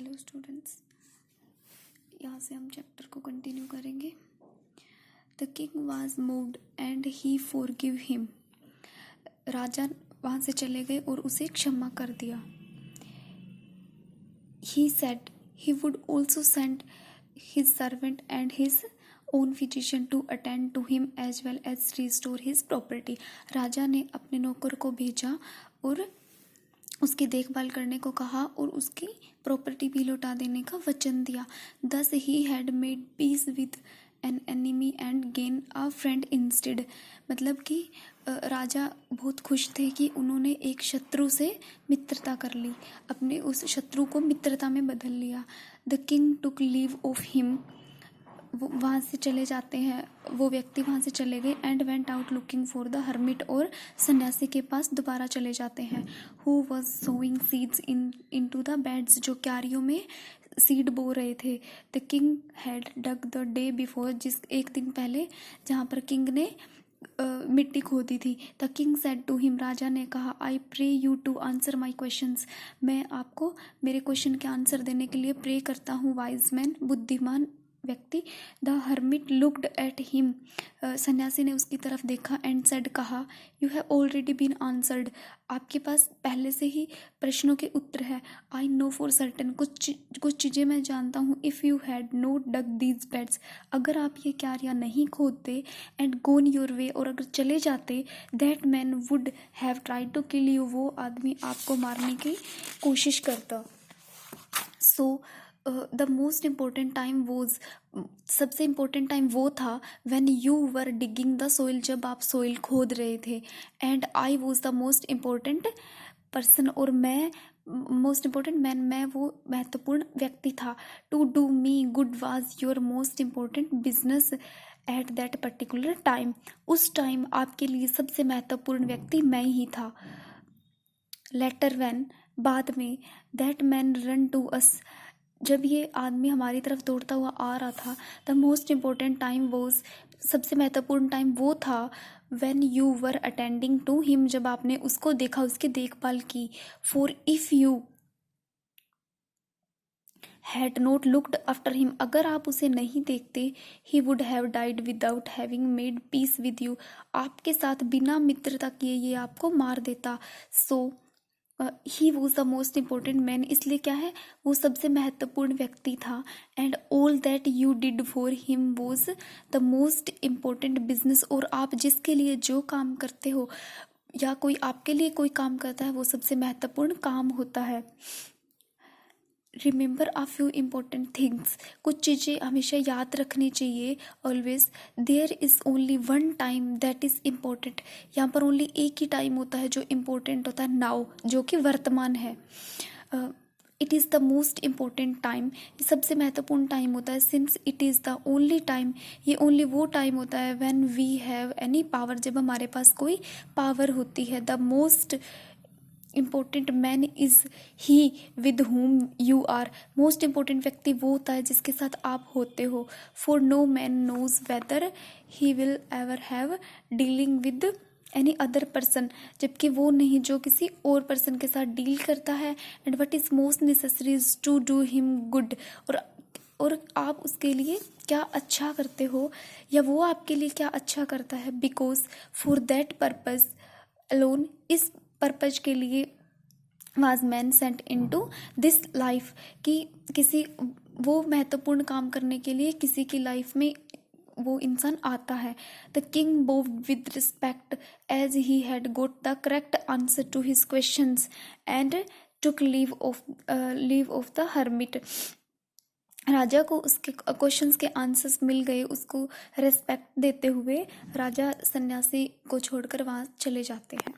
Hello students, यहाँ से हम चैप्टर को कंटिन्यू करेंगे। The king was moved and he forgive him. राजा वहाँ से चले गए और उसे क्षमा कर दिया। He said he would also send his servant and his own physician to attend to him as well as restore his property. राजा ने अपने नौकर को भेजा और उसकी देखभाल करने को कहा और उसकी प्रॉपर्टी भी लौटा देने का वचन दिया। दस he had made peace with an enemy and gain a friend instead. मतलब कि राजा बहुत खुश थे कि उन्होंने एक शत्रु से मित्रता कर ली, अपने उस शत्रु को मित्रता में बदल लिया। The king took leave of him. वो वहाँ से चले जाते हैं, वो व्यक्ति वहाँ से चले गए। And went out looking for the hermit. और सन्यासी के पास दोबारा चले जाते हैं। Who was sowing seeds into the beds. जो क्यारियों में सीड बो रहे थे। The king had dug the day before. जिस एक दिन पहले जहाँ पर किंग ने मिट्टी खोदी थी। The king said to him. राजा ने कहा, I pray you to answer my questions. मैं आपको मेरे क्वेश्चन के आंसर देने के लिए प्रे करता हूँ। वाइज मैन, बुद्धिमान व्यक्ति। The hermit looked at him. सन्यासी ने उसकी तरफ देखा। एंड सेड, कहा, you have already been answered. आपके पास पहले से ही प्रश्नों के उत्तर है। I know for certain. कुछ चीज़ें मैं जानता हूँ। If you had not dug these beds. अगर आप ये क्यारियाँ नहीं खोदते एंड गोन योर वे, और अगर चले जाते, that man would have tried to kill you. वो आदमी आपको मारने की कोशिश करता। So the most important time was, सबसे इम्पोर्टेंट टाइम वो था when you were digging the soil, जब आप सोइल खोद रहे थे। And I was the most important person, और मैं मोस्ट इम्पोर्टेंट मैन, मैं वो महत्वपूर्ण व्यक्ति था। To do me good was your most important business at that particular time. उस टाइम आपके लिए सबसे महत्वपूर्ण व्यक्ति मैं ही था। लेटर व्हेन, बाद में, that man run to us, जब ये आदमी हमारी तरफ दौड़ता हुआ आ रहा था। The most important time was, सबसे महत्वपूर्ण टाइम वो था when you were attending to him, जब आपने उसको देखा, उसकी देखभाल की। For if you had not looked after him, अगर आप उसे नहीं देखते, he would have died without having made peace with you, आपके साथ बिना मित्रता किए ये आपको मार देता। So he was the most important man, इसलिए क्या है, वो सबसे महत्वपूर्ण व्यक्ति था। And all that you did for him was the most important business, और आप जिसके लिए जो काम करते हो या कोई आपके लिए कोई काम करता है, वो सबसे महत्वपूर्ण काम होता है। Remember a few important things, कुछ चीज़ें हमेशा याद रखनी चाहिए। Always there is only one time that is important. यहाँ पर ओनली एक ही टाइम होता है जो इम्पोर्टेंट होता है, नाउ, जो कि वर्तमान है। It is the most important time, सबसे महत्वपूर्ण टाइम होता है। Since it is the only time, ये ओनली वो टाइम होता है when we have any power, जब हमारे पास कोई पावर होती है। The most important man is he with whom you are, most important व्यक्ति वो होता है जिसके साथ आप होते हो। For no man knows whether he will ever have dealing with any other person, जबकि वो नहीं जो किसी और पर्सन के साथ डील करता है। And what is most necessary is to do him good, और आप उसके लिए क्या अच्छा करते हो या वो आपके लिए क्या अच्छा करता है। Because for that purpose alone, इस पर्पज के लिए was man sent into this life, कि किसी वो महत्वपूर्ण काम करने के लिए किसी की लाइफ में वो इंसान आता है। The king bowed with respect as he had got the correct answer to his questions and took leave of the hermit. राजा को उसके क्वेश्चंस के आंसर्स मिल गए, उसको रिस्पेक्ट देते हुए राजा सन्यासी को छोड़कर वहाँ चले जाते हैं।